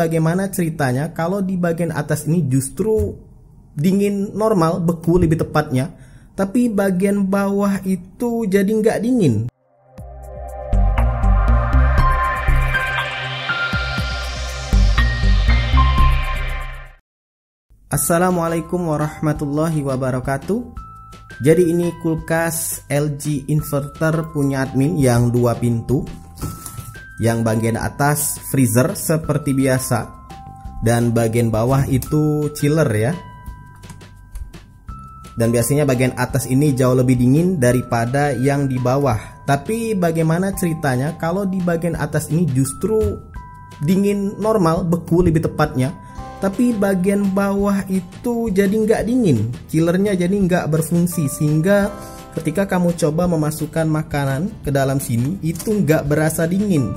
bagaimana ceritanya kalau di bagian atas ini justru dingin normal, beku lebih tepatnya, tapi bagian bawah itu jadi nggak dingin. Assalamualaikum warahmatullahi wabarakatuh. Jadi ini kulkas LG inverter punya admin yang 2 pintu. Yang bagian atas freezer seperti biasa, dan bagian bawah itu chiller ya. Dan biasanya bagian atas ini jauh lebih dingin daripada yang di bawah. Tapi bagaimana ceritanya kalau di bagian atas ini justru dingin normal, beku lebih tepatnya, tapi bagian bawah itu jadi nggak dingin, chillernya jadi nggak berfungsi, sehingga ketika kamu coba memasukkan makanan ke dalam sini itu nggak berasa dingin,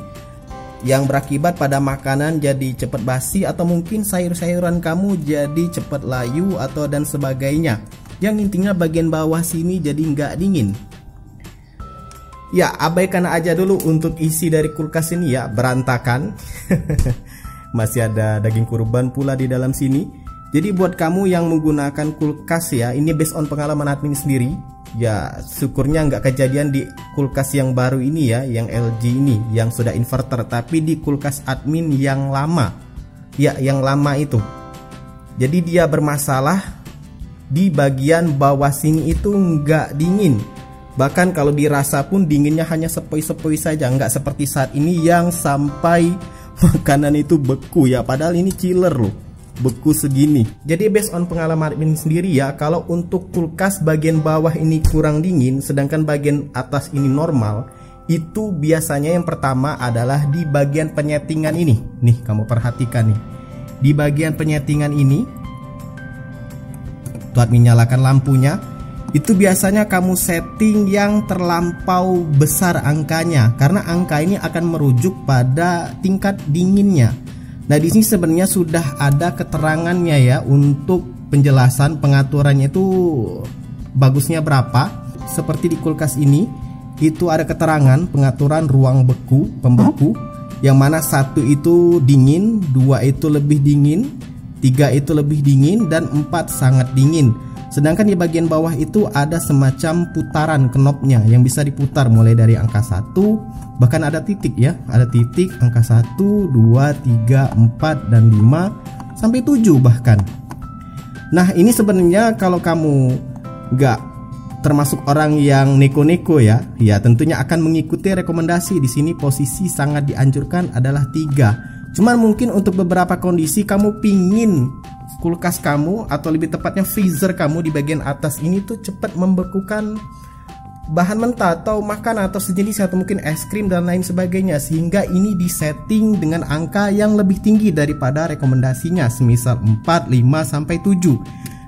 yang berakibat pada makanan jadi cepat basi, atau mungkin sayur-sayuran kamu jadi cepat layu atau dan sebagainya. Yang intinya bagian bawah sini jadi nggak dingin. Ya, abaikan aja dulu untuk isi dari kulkas ini ya, berantakan. Masih ada daging kurban pula di dalam sini. Jadi buat kamu yang menggunakan kulkas ya, ini based on pengalaman admin sendiri. Ya syukurnya nggak kejadian di kulkas yang baru ini ya, yang LG ini, yang sudah inverter. Tapi di kulkas admin yang lama, ya yang lama itu. Jadi dia bermasalah di bagian bawah sini itu nggak dingin. Bahkan kalau dirasa pun dinginnya hanya sepoi-sepoi saja, nggak seperti saat ini yang sampai makanan itu beku ya, padahal ini chiller loh, beku segini. Jadi based on pengalaman admin sendiri ya, kalau untuk kulkas bagian bawah ini kurang dingin sedangkan bagian atas ini normal, itu biasanya yang pertama adalah di bagian penyetingan ini. Nih kamu perhatikan nih, di bagian penyetingan ini tuh admin nyalakan lampunya, itu biasanya kamu setting yang terlampau besar angkanya, karena angka ini akan merujuk pada tingkat dinginnya. Nah di sini sebenarnya sudah ada keterangannya ya, untuk penjelasan pengaturannya itu bagusnya berapa. Seperti di kulkas ini itu ada keterangan pengaturan ruang beku, pembeku, yang mana 1 itu dingin, 2 itu lebih dingin, 3 itu lebih dingin, dan 4 sangat dingin. Sedangkan di bagian bawah itu ada semacam putaran knobnya yang bisa diputar mulai dari angka 1, bahkan ada titik ya, ada titik angka 1, 2, 3, 4, dan 5 sampai 7 bahkan. Nah ini sebenarnya kalau kamu nggak termasuk orang yang neko-neko ya, tentunya akan mengikuti rekomendasi. Di sini posisi sangat dianjurkan adalah 3. Cuman mungkin untuk beberapa kondisi kamu pingin kulkas kamu, atau lebih tepatnya freezer kamu di bagian atas ini tuh cepat membekukan bahan mentah atau makanan atau sejenis, atau mungkin es krim dan lain sebagainya, sehingga ini disetting dengan angka yang lebih tinggi daripada rekomendasinya, semisal 4, 5, sampai 7.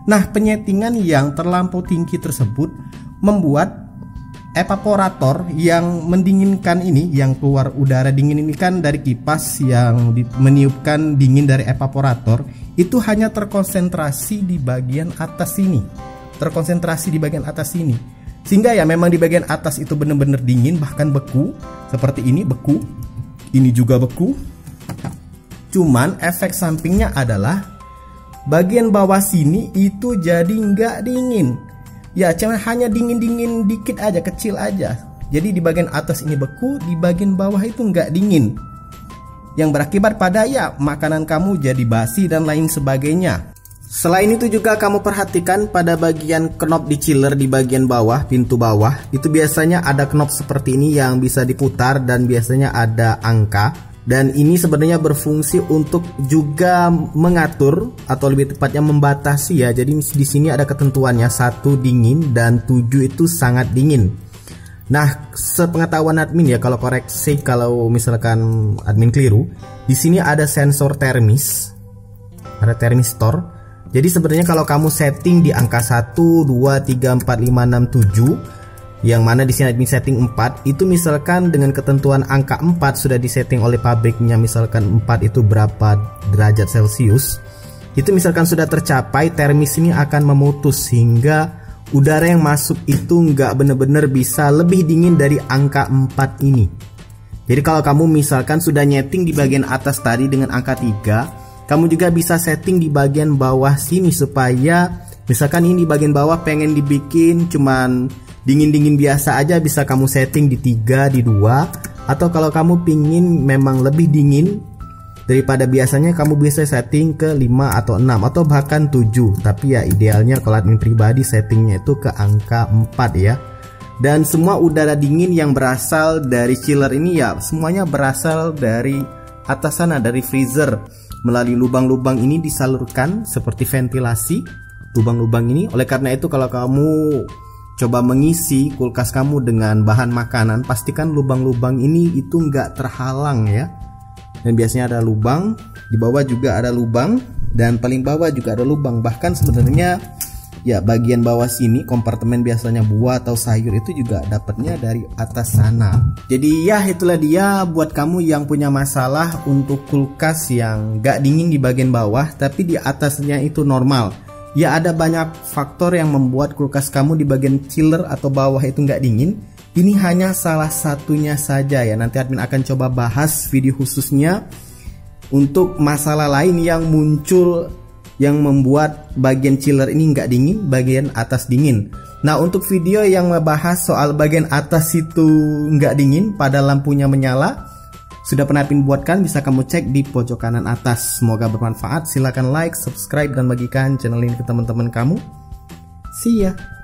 Nah penyetingan yang terlampau tinggi tersebut membuat evaporator yang mendinginkan ini, yang keluar udara dingin ini kan dari kipas yang meniupkan dingin dari evaporator, itu hanya terkonsentrasi di bagian atas sini, sehingga ya memang di bagian atas itu benar-benar dingin, bahkan beku seperti ini, beku ini juga beku. Cuman efek sampingnya adalah bagian bawah sini itu jadi nggak dingin. Ya cuma hanya dingin-dingin dikit aja, kecil aja. Jadi di bagian atas ini beku, di bagian bawah itu nggak dingin, yang berakibat pada ya makanan kamu jadi basi dan lain sebagainya. Selain itu juga kamu perhatikan pada bagian knob di chiller di bagian bawah, pintu bawah, itu biasanya ada knob seperti ini yang bisa diputar dan biasanya ada angka. Dan ini sebenarnya berfungsi untuk juga mengatur atau lebih tepatnya membatasi ya. Jadi di sini ada ketentuannya, 1 dingin dan 7 itu sangat dingin. Nah, sepengetahuan admin ya, kalau koreksi kalau misalkan admin keliru, di sini ada sensor termis, ada termistor. Jadi sebenarnya kalau kamu setting di angka 1, 2, 3, 4, 5, 6, 7, yang mana di sini admin setting 4, itu misalkan dengan ketentuan angka 4 sudah disetting oleh pabriknya, misalkan 4 itu berapa derajat Celcius, itu misalkan sudah tercapai, termis ini akan memutus sehingga udara yang masuk itu nggak benar-benar bisa lebih dingin dari angka 4 ini. Jadi kalau kamu misalkan sudah nyeting di bagian atas tadi dengan angka 3, kamu juga bisa setting di bagian bawah sini supaya misalkan ini di bagian bawah pengen dibikin cuman dingin-dingin biasa aja, bisa kamu setting di 3, di 2. Atau kalau kamu pingin memang lebih dingin daripada biasanya, kamu bisa setting ke 5 atau 6 atau bahkan 7. Tapi ya idealnya kalau admin pribadi settingnya itu ke angka 4 ya. Dan semua udara dingin yang berasal dari chiller ini ya semuanya berasal dari atas sana, dari freezer. Melalui lubang-lubang ini disalurkan seperti ventilasi lubang-lubang ini. Oleh karena itu kalau kamu coba mengisi kulkas kamu dengan bahan makanan, pastikan lubang-lubang ini itu nggak terhalang ya. Dan biasanya ada lubang, di bawah juga ada lubang, dan paling bawah juga ada lubang. Bahkan sebenarnya ya bagian bawah sini kompartemen biasanya buah atau sayur itu juga dapatnya dari atas sana. Jadi ya itulah dia buat kamu yang punya masalah untuk kulkas yang gak dingin di bagian bawah tapi di atasnya itu normal. Ya ada banyak faktor yang membuat kulkas kamu di bagian chiller atau bawah itu gak dingin. Ini hanya salah satunya saja ya. Nanti admin akan coba bahas video khususnya untuk masalah lain yang muncul yang membuat bagian chiller ini nggak dingin, bagian atas dingin. Nah untuk video yang membahas soal bagian atas itu nggak dingin pada lampunya menyala, sudah pernah admin buatkan, bisa kamu cek di pojok kanan atas. Semoga bermanfaat, silahkan like, subscribe, dan bagikan channel ini ke teman-teman kamu. See ya.